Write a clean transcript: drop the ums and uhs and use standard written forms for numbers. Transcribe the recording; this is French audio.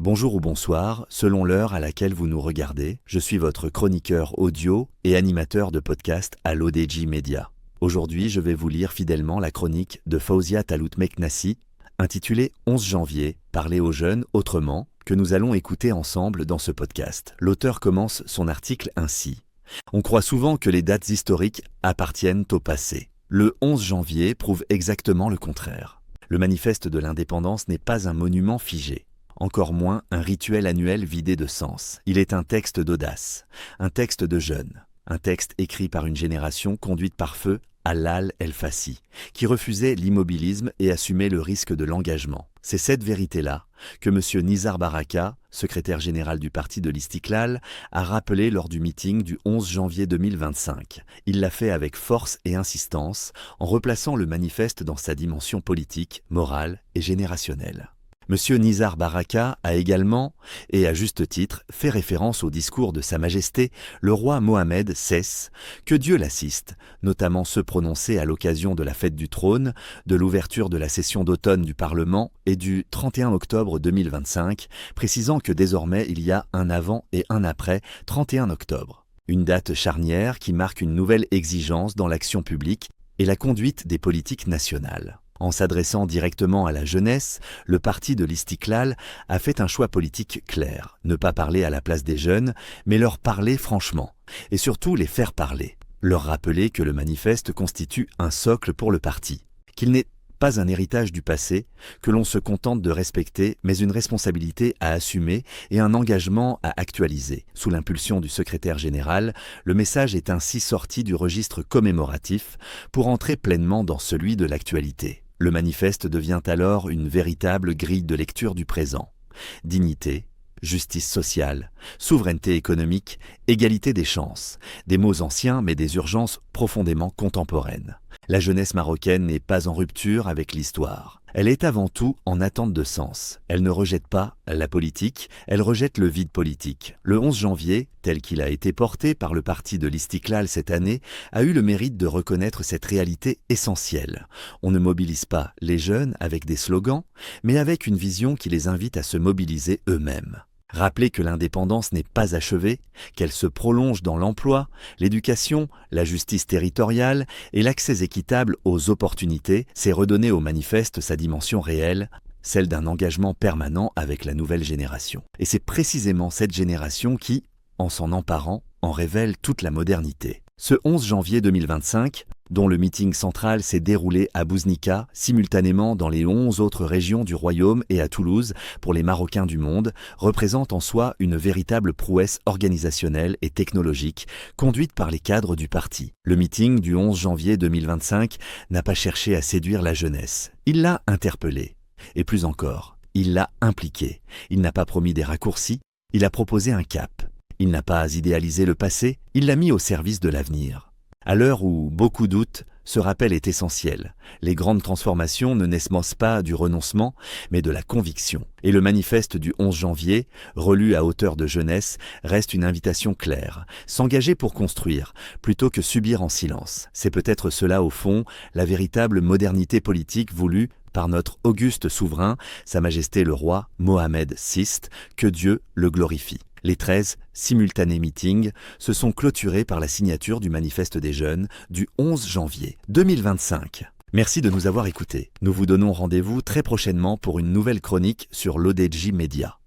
Bonjour ou bonsoir, selon l'heure à laquelle vous nous regardez, je suis votre chroniqueur audio et animateur de podcast à l'ODJ Media. Aujourd'hui, je vais vous lire fidèlement la chronique de Fawzia Talout Meknassi, intitulée 11 janvier, parler aux jeunes autrement, que nous allons écouter ensemble dans ce podcast. L'auteur commence son article ainsi. On croit souvent que les dates historiques appartiennent au passé. Le 11 janvier prouve exactement le contraire. Le manifeste de l'indépendance n'est pas un monument figé. Encore moins un rituel annuel vidé de sens. Il est un texte d'audace, un texte de jeunes, un texte écrit par une génération conduite par feu Allal El-Fassi, qui refusait l'immobilisme et assumait le risque de l'engagement. C'est cette vérité-là que M. Nizar Baraka, secrétaire général du parti de l'Istiklal, a rappelé lors du meeting du 11 janvier 2025. Il l'a fait avec force et insistance, en replaçant le manifeste dans sa dimension politique, morale et générationnelle. M. Nizar Baraka a également, et à juste titre, fait référence au discours de Sa Majesté, le roi Mohamed VI, que Dieu l'assiste, notamment ceux prononcés à l'occasion de la fête du trône, de l'ouverture de la session d'automne du Parlement et du 31 octobre 2025, précisant que désormais il y a un avant et un après 31 octobre. Une date charnière qui marque une nouvelle exigence dans l'action publique et la conduite des politiques nationales. En s'adressant directement à la jeunesse, le parti de l'Istiklal a fait un choix politique clair. Ne pas parler à la place des jeunes, mais leur parler franchement. Et surtout les faire parler. Leur rappeler que le manifeste constitue un socle pour le parti. Qu'il n'est pas un héritage du passé, que l'on se contente de respecter, mais une responsabilité à assumer et un engagement à actualiser. Sous l'impulsion du secrétaire général, le message est ainsi sorti du registre commémoratif pour entrer pleinement dans celui de l'actualité. Le manifeste devient alors une véritable grille de lecture du présent. Dignité, justice sociale, souveraineté économique, égalité des chances, des mots anciens mais des urgences profondément contemporaines. La jeunesse marocaine n'est pas en rupture avec l'histoire. Elle est avant tout en attente de sens. Elle ne rejette pas la politique, elle rejette le vide politique. Le 11 janvier, tel qu'il a été porté par le parti de l'Istiklal cette année, a eu le mérite de reconnaître cette réalité essentielle. On ne mobilise pas les jeunes avec des slogans, mais avec une vision qui les invite à se mobiliser eux-mêmes. Rappeler que l'indépendance n'est pas achevée, qu'elle se prolonge dans l'emploi, l'éducation, la justice territoriale et l'accès équitable aux opportunités, c'est redonner au manifeste sa dimension réelle, celle d'un engagement permanent avec la nouvelle génération. Et c'est précisément cette génération qui, en s'en emparant, en révèle toute la modernité. Ce 11 janvier 2025, dont le meeting central s'est déroulé à Bouznika, simultanément dans les 11 autres régions du royaume et à Toulouse pour les Marocains du monde, représente en soi une véritable prouesse organisationnelle et technologique conduite par les cadres du parti. Le meeting du 11 janvier 2025 n'a pas cherché à séduire la jeunesse. Il l'a interpellée. Et plus encore, il l'a impliquée. Il n'a pas promis des raccourcis, il a proposé un cap. Il n'a pas idéalisé le passé, il l'a mis au service de l'avenir. À l'heure où beaucoup doutent, ce rappel est essentiel. Les grandes transformations ne naissent pas du renoncement, mais de la conviction. Et le manifeste du 11 janvier, relu à hauteur de jeunesse, reste une invitation claire. S'engager pour construire, plutôt que subir en silence. C'est peut-être cela au fond, la véritable modernité politique voulue par notre auguste souverain, Sa Majesté le roi Mohamed VI, que Dieu le glorifie. Les 13 simultanés meetings se sont clôturés par la signature du manifeste des jeunes du 11 janvier 2025. Merci de nous avoir écoutés. Nous vous donnons rendez-vous très prochainement pour une nouvelle chronique sur l'ODJ Media.